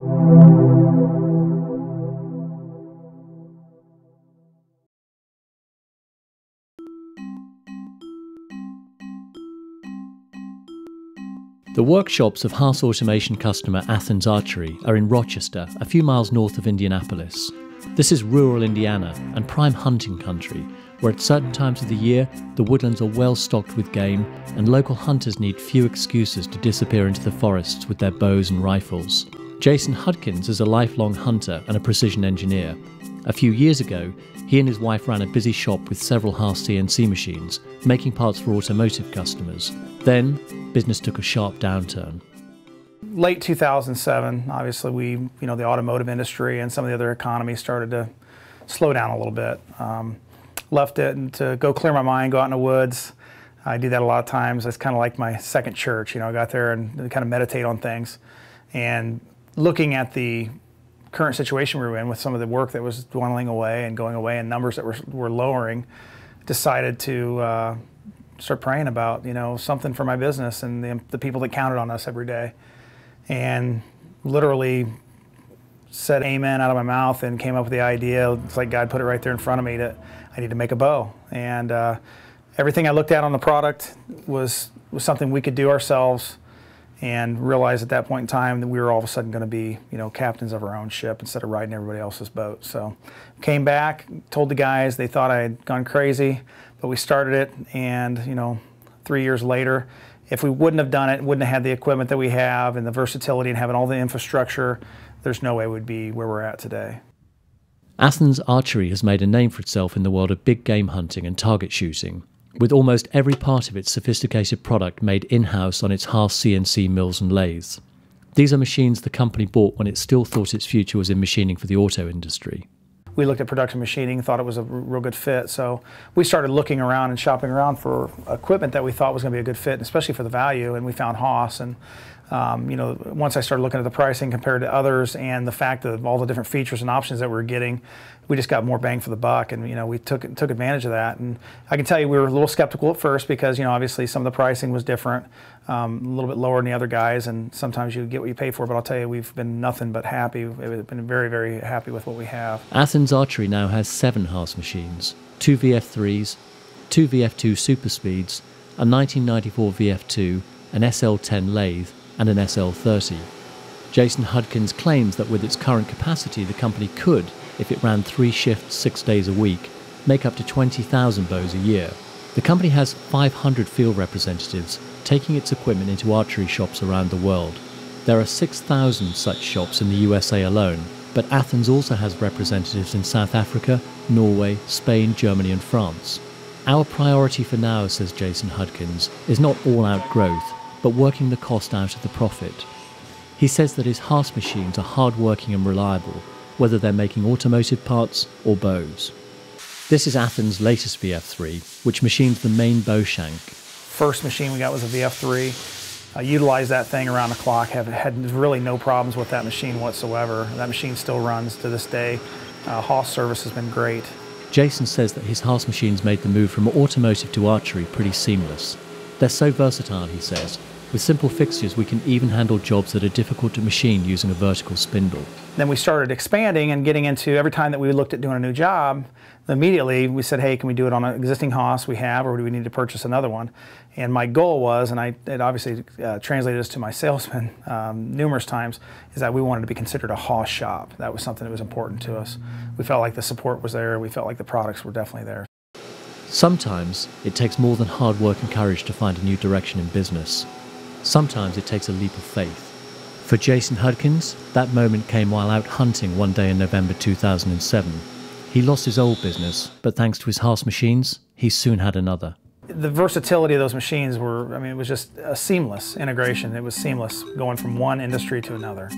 The workshops of Haas Automation customer Athens Archery are in Rochester, a few miles north of Indianapolis. This is rural Indiana and prime hunting country, where at certain times of the year, the woodlands are well stocked with game and local hunters need few excuses to disappear into the forests with their bows and rifles. Jason Hudkins is a lifelong hunter and a precision engineer. A few years ago, he and his wife ran a busy shop with several Haas CNC machines, making parts for automotive customers. Then, business took a sharp downturn. Late 2007, obviously the automotive industry and some of the other economies started to slow down a little bit. Left it and to go clear my mind, go out in the woods. I do that a lot of times. It's kind of like my second church. I got there and kind of meditate on things. And looking at the current situation we were in with some of the work that was dwindling away and going away and numbers that were lowering, decided to start praying about something for my business and the people that counted on us every day. And literally said amen out of my mouth and came up with the idea. It's like God put it right there in front of me that I need to make a bow. And everything I looked at on the product was something we could do ourselves, and realized at that point in time that we were all of a sudden going to be captains of our own ship instead of riding everybody else's boat. So came back, told the guys. They thought I had gone crazy, but we started it, and 3 years later, if we wouldn't have done it, wouldn't have had the equipment that we have and the versatility and having all the infrastructure, there's no way we'd be where we're at today. Athens Archery has made a name for itself in the world of big game hunting and target shooting, with almost every part of its sophisticated product made in-house on its Haas CNC mills and lathes. These are machines the company bought when it still thought its future was in machining for the auto industry. We looked at production machining, thought it was a real good fit, so we started looking around and shopping around for equipment that we thought was going to be a good fit, especially for the value, and we found Haas. And once I started looking at the pricing compared to others and the fact of all the different features and options that we were getting, we just got more bang for the buck, and we took advantage of that. And I can tell you we were a little skeptical at first because obviously some of the pricing was different, a little bit lower than the other guys, and sometimes you get what you pay for. But I'll tell you, we've been nothing but happy. We've been very, very happy with what we have. Athens Archery now has 7 Haas machines, 2 VF3s, 2 VF2 Super Speeds, a 1994 VF2, an SL10 lathe, and an SL30. Jason Hudkins claims that with its current capacity, the company could, if it ran 3 shifts 6 days a week, make up to 20,000 bows a year. The company has 500 field representatives taking its equipment into archery shops around the world. There are 6,000 such shops in the USA alone, but Athens also has representatives in South Africa, Norway, Spain, Germany and France. Our priority for now, says Jason Hudkins, is not all-out growth, but working the cost out of the profit. He says that his Haas machines are hard-working and reliable, whether they're making automotive parts or bows. This is Athens' latest VF3, which machines the main bow shank. First machine we got was a VF3. I utilized that thing around the clock, had really no problems with that machine whatsoever. That machine still runs to this day. Haas service has been great. Jason says that his Haas machines made the move from automotive to archery pretty seamless. They're so versatile, he says. With simple fixtures, we can even handle jobs that are difficult to machine using a vertical spindle. Then we started expanding and getting into every time that we looked at doing a new job, immediately we said, hey, can we do it on an existing Haas we have, or do we need to purchase another one? And my goal was, and it obviously translated this to my salesman numerous times, is that we wanted to be considered a Haas shop. That was something that was important to us. We felt like the support was there. We felt like the products were definitely there. Sometimes it takes more than hard work and courage to find a new direction in business. Sometimes it takes a leap of faith. For Jason Hudkins, that moment came while out hunting one day in November 2007. He lost his old business, but thanks to his Haas machines, he soon had another. The versatility of those machines it was just a seamless integration. It was seamless going from one industry to another.